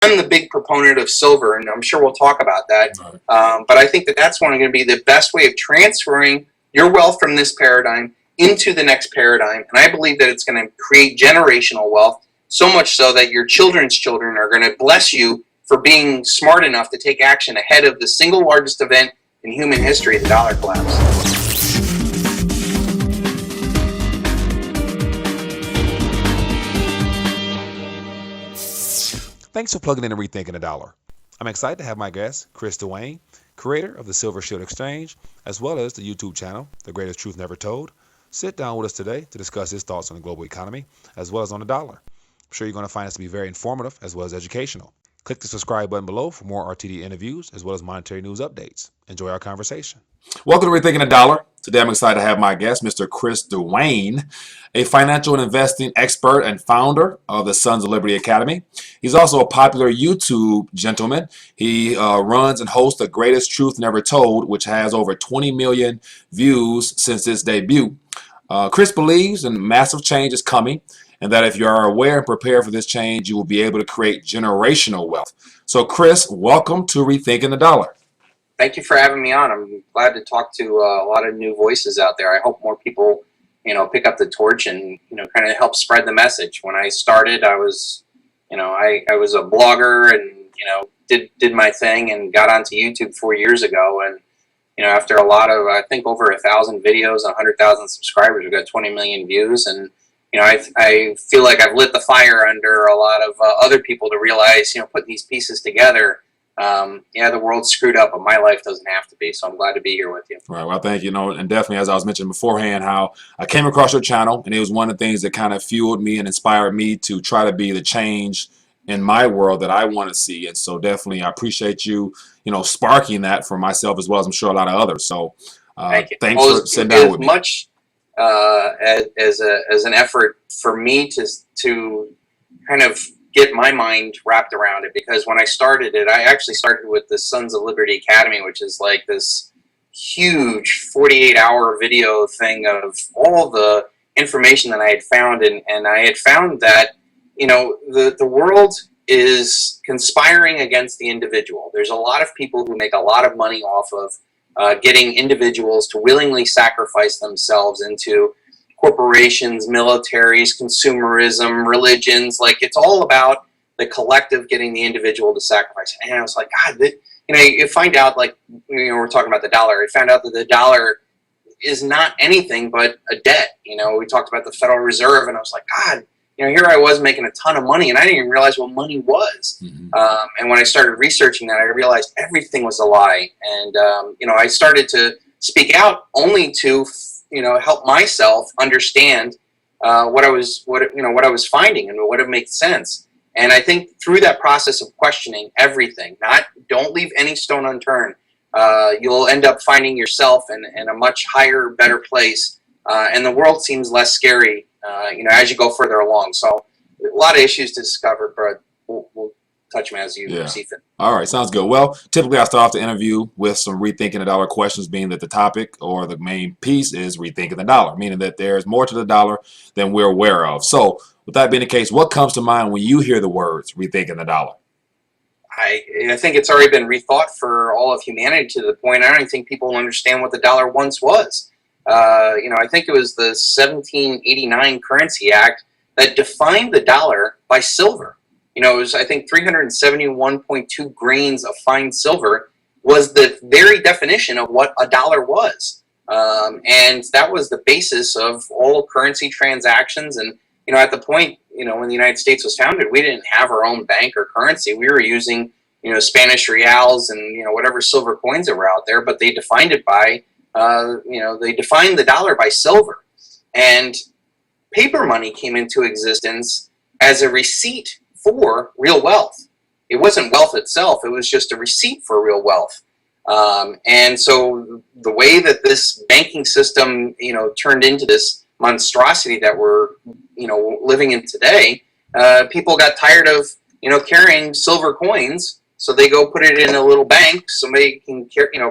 I'm the big proponent of silver, and I'm sure we'll talk about that. But I think that that's going to be the best way of transferring your wealth from this paradigm into the next paradigm. And I believe that it's going to create generational wealth, so much so that your children's children are going to bless you for being smart enough to take action ahead of the single largest event in human history, the dollar collapse. Thanks for plugging in and rethinking the dollar. I'm excited to have my guest, Chris Duane, creator of the Silver Shield Exchange, as well as the YouTube channel, The Greatest Truth Never Told, sit down with us today to discuss his thoughts on the global economy, as well as on the dollar. I'm sure you're going to find this to be very informative, as well as educational. Click the subscribe button below for more RTD interviews, as well as monetary news updates. Enjoy our conversation. Welcome to Rethinking the Dollar. Today I'm excited to have my guest, Mr. Chris Duane, a financial and investing expert and founder of the Sons of Liberty Academy. He's also a popular YouTube gentleman. He runs and hosts The Greatest Truth Never Told, which has over 20 million views since its debut. Chris believes in massive change is coming, and that if you are aware and prepared for this change, you will be able to create generational wealth. So, Chris, welcome to Rethinking the Dollar. Thank you for having me on. I'm glad to talk to a lot of new voices out there. I hope more people, pick up the torch and, kind of help spread the message. When I started, I was, I was a blogger and, did my thing and got onto YouTube 4 years ago. And, after a lot of, I think over 1,000 videos, 100,000 subscribers, we've got 20 million views. And, I feel like I've lit the fire under a lot of other people to realize, putting these pieces together, the world's screwed up, but my life doesn't have to be. So I'm glad to be here with you. Right. Well, thank you. And definitely, as I was mentioning beforehand, how I came across your channel, and it was one of the things that kind of fueled me and inspired me to try to be the change in my world that I want to see. And so definitely, I appreciate you, sparking that for myself as well as I'm sure a lot of others. So thank you. Thanks for sitting down with me. Much as an effort for me to kind of get my mind wrapped around it, because when I started it, I actually started with the Sons of Liberty Academy, which is like this huge 48-hour video thing of all the information that I had found, and I had found that the world is conspiring against the individual. There's a lot of people who make a lot of money off of getting individuals to willingly sacrifice themselves into corporations, militaries, consumerism, religions. Like, it's all about the collective getting the individual to sacrifice. And I was like, God, you find out, like, we're talking about the dollar. I found out that the dollar is not anything but a debt. We talked about the Federal Reserve, and I was like, God, here I was making a ton of money, and I didn't even realize what money was. And when I started researching that, I realized everything was a lie. And, I started to speak out only to help myself understand what I was finding and what it makes sense. And I think through that process of questioning everything, don't leave any stone unturned, you'll end up finding yourself in a much higher, better place, and the world seems less scary, as you go further along. So a lot of issues to discover, but we'll touch them as you see fit. All right, sounds good. Well, typically I start off the interview with some rethinking the dollar questions, being that the topic or the main piece is rethinking the dollar, meaning that there's more to the dollar than we're aware of. So with that being the case, what comes to mind when you hear the words rethinking the dollar? I think it's already been rethought for all of humanity to the point I don't even think people understand what the dollar once was. I think it was the 1789 Currency Act that defined the dollar by silver. It was, I think, 371.2 grains of fine silver was the very definition of what a dollar was. And that was the basis of all currency transactions. And, at the point, when the United States was founded, we didn't have our own bank or currency. We were using, Spanish reals and, whatever silver coins that were out there, but they defined it by, they defined the dollar by silver. And paper money came into existence as a receipt for real wealth. It wasn't wealth itself, it was just a receipt for real wealth. And so the way that this banking system, turned into this monstrosity that we're, living in today, people got tired of, carrying silver coins, so they go put it in a little bank, somebody can,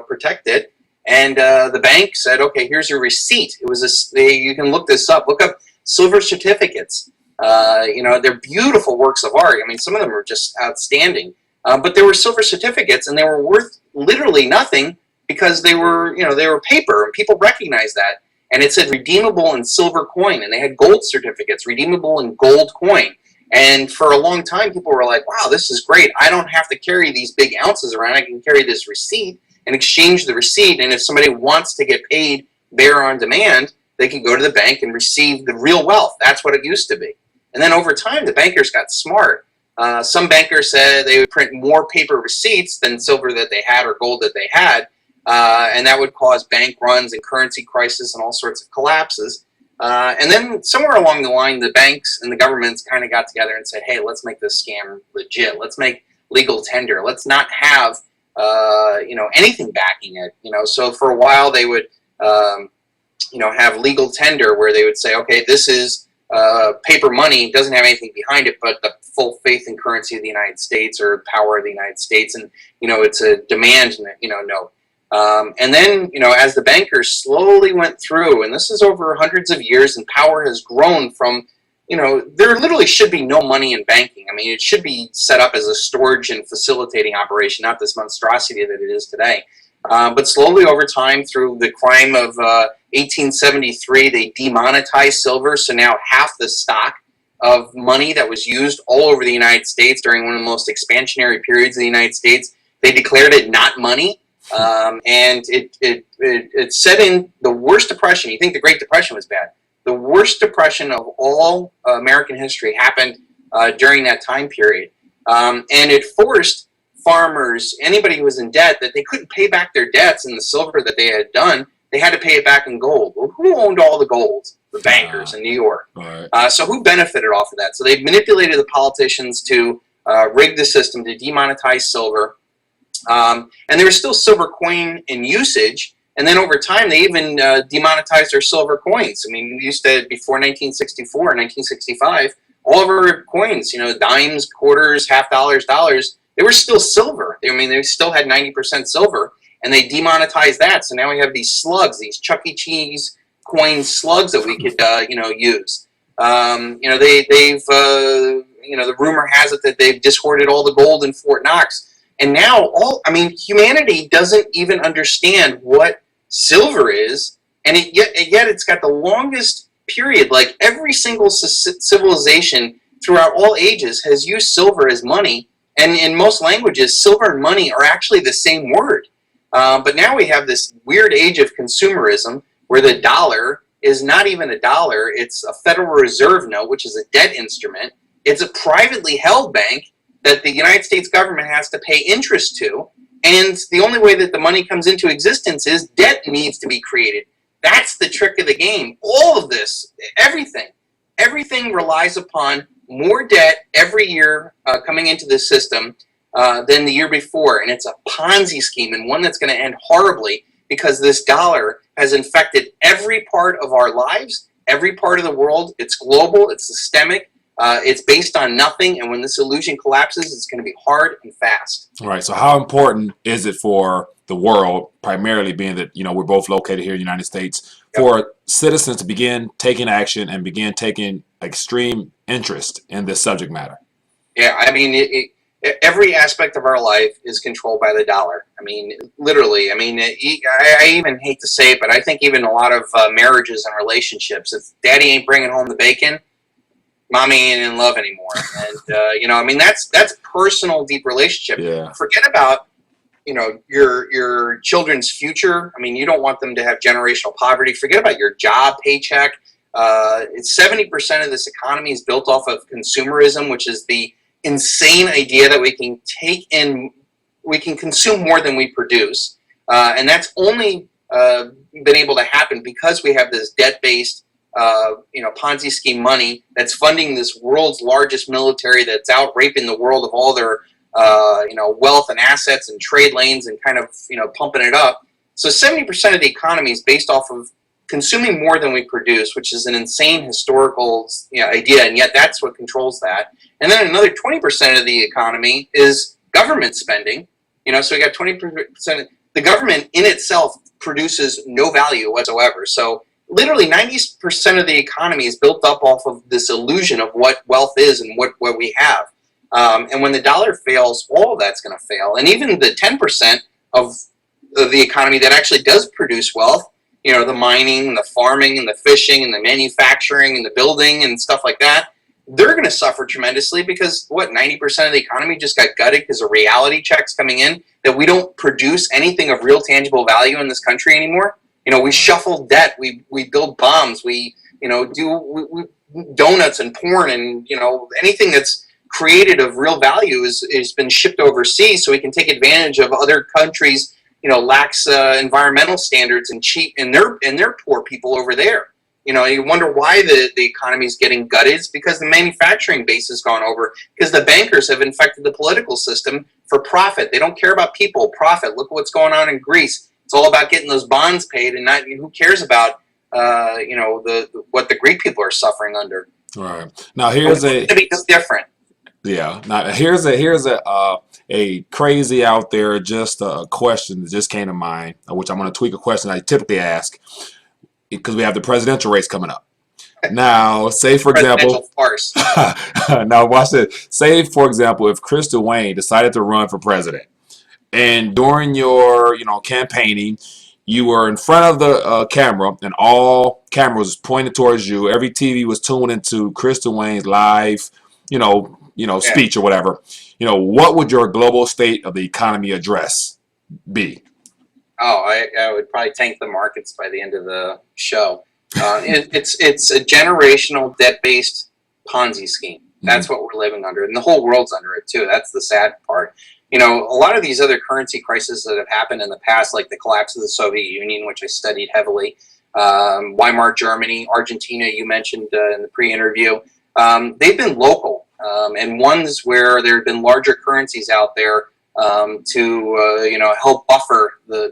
protect it. And the bank said, okay, here's your receipt. It was you can look this up. Look up silver certificates. They're beautiful works of art. I mean, some of them are just outstanding. But there were silver certificates, and they were worth literally nothing because they were paper, and people recognized that. And it said redeemable in silver coin, and they had gold certificates, redeemable in gold coin. And for a long time, people were like, wow, this is great. I don't have to carry these big ounces around. I can carry this receipt and exchange the receipt. And if somebody wants to get paid there on demand, they can go to the bank and receive the real wealth. That's what it used to be. And then over time, the bankers got smart. Some bankers said they would print more paper receipts than silver that they had or gold that they had. And that would cause bank runs and currency crisis and all sorts of collapses. And then somewhere along the line, the banks and the governments kind of got together and said, hey, let's make this scam legit. Let's make legal tender. Let's not have, anything backing it. So for a while they would, have legal tender where they would say, okay, this is paper money, doesn't have anything behind it, but the full faith and currency of the United States or power of the United States. And, it's a demand, note. And then, as the bankers slowly went through, and this is over hundreds of years, and power has grown from, there literally should be no money in banking. I mean, it should be set up as a storage and facilitating operation, not this monstrosity that it is today. But slowly over time, through the crime of 1873, they demonetized silver. So now half the stock of money that was used all over the United States during one of the most expansionary periods of the United States, they declared it not money. And it set in the worst depression. You think the Great Depression was bad. The worst depression of all American history happened during that time period. And it forced farmers, anybody who was in debt, that they couldn't pay back their debts in the silver that they had done. They had to pay it back in gold. Well, who owned all the gold? The bankers in New York. Right. So who benefited off of that? So they manipulated the politicians to rig the system to demonetize silver. And there was still silver coin in usage. And then over time, they even demonetized their silver coins. I mean, we used to, before 1964, 1965, all of our coins, dimes, quarters, half dollars, dollars, they were still silver. They still had 90% silver, and they demonetized that. So now we have these slugs, these Chuck E. Cheese coin slugs that we could, use. The rumor has it that they've dishoarded all the gold in Fort Knox. And now humanity doesn't even understand what silver is, and yet it's got the longest period. Like every single civilization throughout all ages has used silver as money, and in most languages, silver and money are actually the same word. But now we have this weird age of consumerism where the dollar is not even a dollar. It's a Federal Reserve note, which is a debt instrument. It's a privately held bank that the United States government has to pay interest to. And the only way that the money comes into existence is debt needs to be created. That's the trick of the game. All of this, everything relies upon more debt every year coming into the system than the year before. And it's a Ponzi scheme, and one that's going to end horribly because this dollar has infected every part of our lives, every part of the world. It's global, it's systemic. It's based on nothing, and when this illusion collapses, it's going to be hard and fast. All right. So how important is it for the world, primarily being that, we're both located here in the United States, for citizens to begin taking action and begin taking extreme interest in this subject matter? Yeah, every aspect of our life is controlled by the dollar. Literally. I even hate to say it, but I think even a lot of marriages and relationships, if daddy ain't bringing home the bacon, mommy ain't in love anymore. And, that's personal, deep relationship. Yeah. Forget about, your children's future. You don't want them to have generational poverty. Forget about your job, paycheck. 70% of this economy is built off of consumerism, which is the insane idea that we can consume more than we produce. And that's only been able to happen because we have this debt-based Ponzi scheme money that's funding this world's largest military that's out raping the world of all their, wealth and assets and trade lanes and kind of, pumping it up. So 70% of the economy is based off of consuming more than we produce, which is an insane historical idea, and yet that's what controls that. And then another 20% of the economy is government spending. So we got 20%. The government in itself produces no value whatsoever. So literally 90% of the economy is built up off of this illusion of what wealth is and what we have. And when the dollar fails, all of that's going to fail. And even the 10% of the economy that actually does produce wealth, you know, the mining and the farming and the fishing and the manufacturing and the building and stuff like that, they're going to suffer tremendously because 90% of the economy just got gutted because of reality checks coming in that we don't produce anything of real tangible value in this country anymore. You know, we shuffle debt, we build bombs, we do donuts and porn, and you know, anything that's created of real value is been shipped overseas so we can take advantage of other countries, you know, lax environmental standards and cheap and their poor people over there. You know, you wonder why the economy is getting gutted. It's because the manufacturing base has gone over, because the bankers have infected the political system for profit. They don't care about people, profit. Look at what's going on in Greece. It's all about getting those bonds paid, and not who cares about you know, what the Greek people are suffering under. Right. Now here's it's different. Yeah. Now here's a crazy out there just a question that just came to mind, which I'm going to tweak a question I typically ask because we have the presidential race coming up. Now, say for example, farce. Now watch this. Say for example, if Chris Duane decided to run for president, and during your campaigning, you were in front of the camera, and all cameras pointed towards you. Every TV was tuned into Chris Duane's live, speech or whatever. You know, what would your global state of the economy address be? Oh, I would probably tank the markets by the end of the show. It's a generational debt-based Ponzi scheme. That's what we're living under, and the whole world's under it too. That's the sad part. You know, a lot of these other currency crises that have happened in the past, like the collapse of the Soviet Union, which I studied heavily, Weimar Germany, Argentina, you mentioned in the pre-interview, they've been local, and ones where there have been larger currencies out there to help buffer the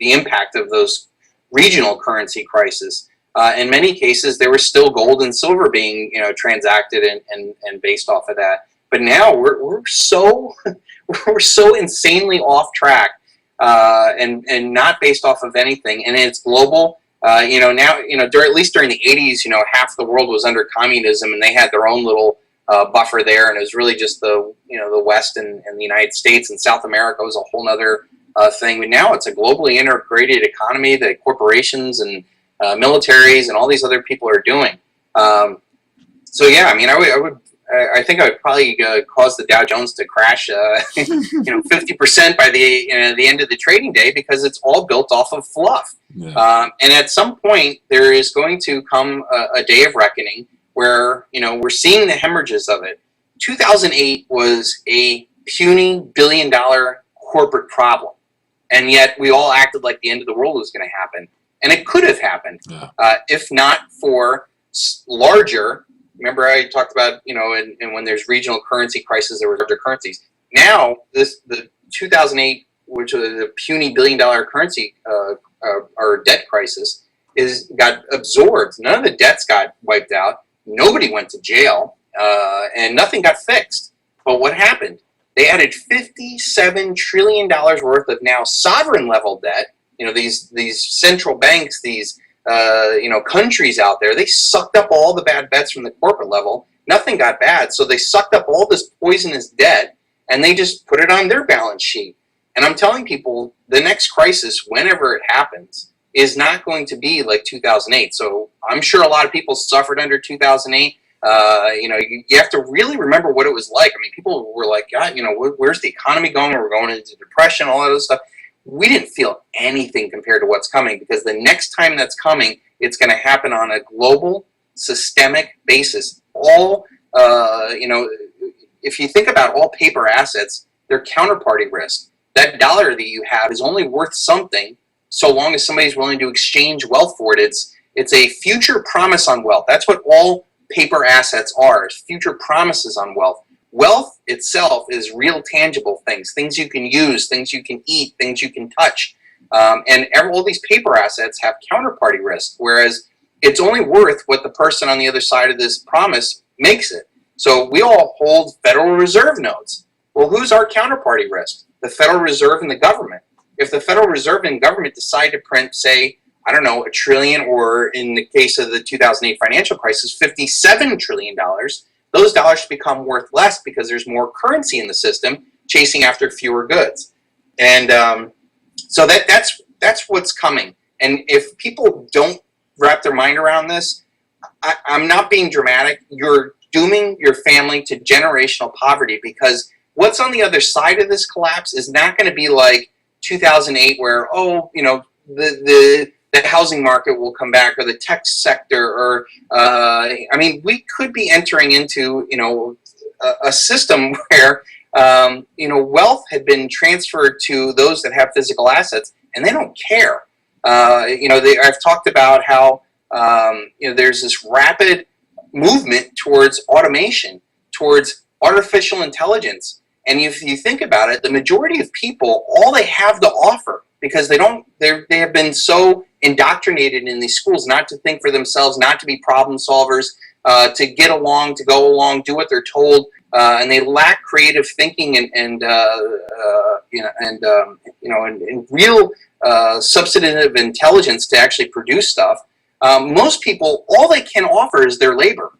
impact of those regional currency crises. In many cases, there was still gold and silver being transacted and based off of that. But now we're so insanely off track and not based off of anything, and it's global. Now at least during the 80s, half the world was under communism, and they had their own little buffer there, and it was really just the West and the United States, and South America was a whole other thing. But now it's a globally integrated economy that corporations and militaries and all these other people are doing. I think I would probably cause the Dow Jones to crash, 50% by the end of the trading day, because it's all built off of fluff. Yeah. And at some point, there is going to come a day of reckoning where we're seeing the hemorrhages of it. 2008 was a puny billion-dollar corporate problem, and yet we all acted like the end of the world was going to happen, and it could have happened if not for larger. Remember, I talked about, and when there's regional currency crises, there were larger currencies. Now, the 2008, which was a puny billion-dollar currency or debt crisis, got absorbed. None of the debts got wiped out. Nobody went to jail, and nothing got fixed. But what happened? They added $57 trillion worth of now sovereign-level debt. These central banks, these countries out there, they sucked up all the bad bets from the corporate level. Nothing got bad, so they sucked up all this poisonous debt, and they just put it on their balance sheet. And I'm telling people, the next crisis, whenever it happens, is not going to be like 2008. So I'm sure a lot of people suffered under 2008. You have to really remember what it was like. I mean, people were like, God, where's the economy going? We're going into depression, all that other stuff. We didn't feel anything compared to what's coming, because the next time that's coming, it's going to happen on a global, systemic basis. All, if you think about all paper assets, they're counterparty risk. That dollar that you have is only worth something so long as somebody's willing to exchange wealth for it. It's a future promise on wealth. That's what all paper assets are, future promises on wealth. Wealth itself is real tangible things you can use, things you can eat, things you can touch. And all these paper assets have counterparty risk, whereas it's only worth what the person on the other side of this promise makes it. So we all hold Federal Reserve notes. Well, who's our counterparty risk? The Federal Reserve and the government. If the Federal Reserve and government decide to print, say, I don't know, $1 trillion, or in the case of the 2008 financial crisis, $57 trillion, those dollars become worth less because there's more currency in the system chasing after fewer goods. And so that's what's coming. And if people don't wrap their mind around this, I'm not being dramatic. You're dooming your family to generational poverty, because what's on the other side of this collapse is not going to be like 2008, where, the housing market will come back, or the tech sector, or we could be entering into a system where wealth had been transferred to those that have physical assets, and they don't care. I've talked about how there's this rapid movement towards automation, towards artificial intelligence. And if you think about it, the majority of people, all they have to offer, because they have been so indoctrinated in these schools not to think for themselves, not to be problem solvers, to get along, to go along, do what they're told, and they lack creative thinking and real substantive intelligence to actually produce stuff. Most people, all they can offer is their labor.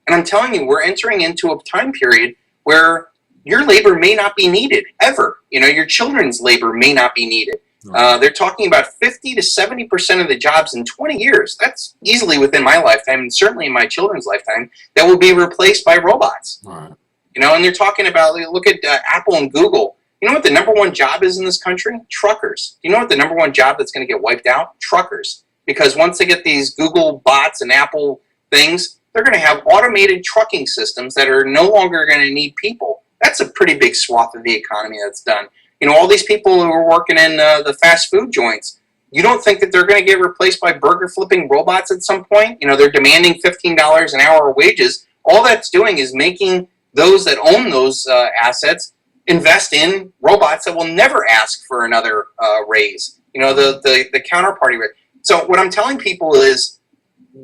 And I'm telling you, we're entering into a time period where your labor may not be needed ever. Your children's labor may not be needed. They're talking about 50 to 70% of the jobs in 20 years. That's easily within my lifetime, and certainly in my children's lifetime, that will be replaced by robots. Right. And they're talking about, look at Apple and Google. You know what the number one job is in this country? Truckers. You know what the number one job that's going to get wiped out? Truckers. Because once they get these Google bots and Apple things, they're going to have automated trucking systems that are no longer going to need people. That's a pretty big swath of the economy that's done. All these people who are working in the fast food joints, you don't think that they're going to get replaced by burger flipping robots at some point? They're demanding $15 an hour wages. All that's doing is making those that own those assets invest in robots that will never ask for another raise. The counterparty rate. So what I'm telling people is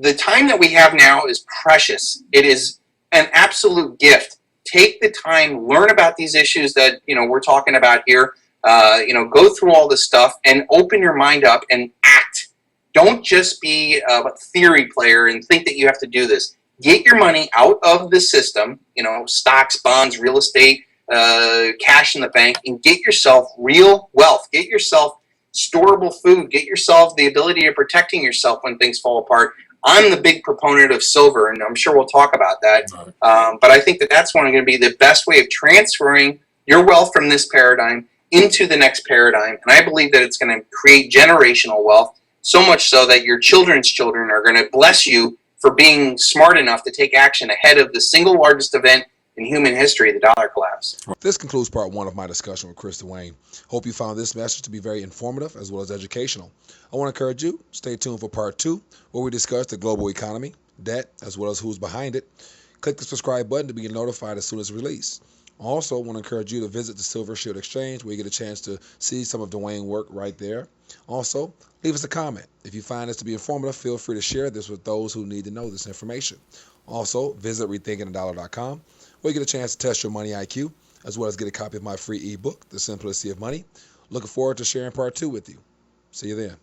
the time that we have now is precious. It is an absolute gift. Take the time, learn about these issues that we're talking about here. Go through all this stuff and open your mind up and act. Don't just be a theory player and think that you have to do this. Get your money out of the system. Stocks, bonds, real estate, cash in the bank, and get yourself real wealth. Get yourself storable food. Get yourself the ability of protecting yourself when things fall apart. I'm the big proponent of silver, and I'm sure we'll talk about that. But I think that that's going to be the best way of transferring your wealth from this paradigm into the next paradigm. And I believe that it's going to create generational wealth, so much so that your children's children are going to bless you for being smart enough to take action ahead of the single largest event in human history, the dollar collapse. This concludes part one of my discussion with Chris Duane. Hope you found this message to be very informative as well as educational. I want to encourage you, stay tuned for part two, where we discuss the global economy, debt, as well as who's behind it. Click the subscribe button to be notified as soon as released. Also, I want to encourage you to visit the Silver Shield Exchange, where you get a chance to see some of Duane's work right there. Also, leave us a comment. If you find this to be informative, feel free to share this with those who need to know this information. Also, visit rethinkingthedollar.com, where you get a chance to test your money IQ, as well as get a copy of my free ebook, The Simplicity of Money. Looking forward to sharing part two with you. See you then.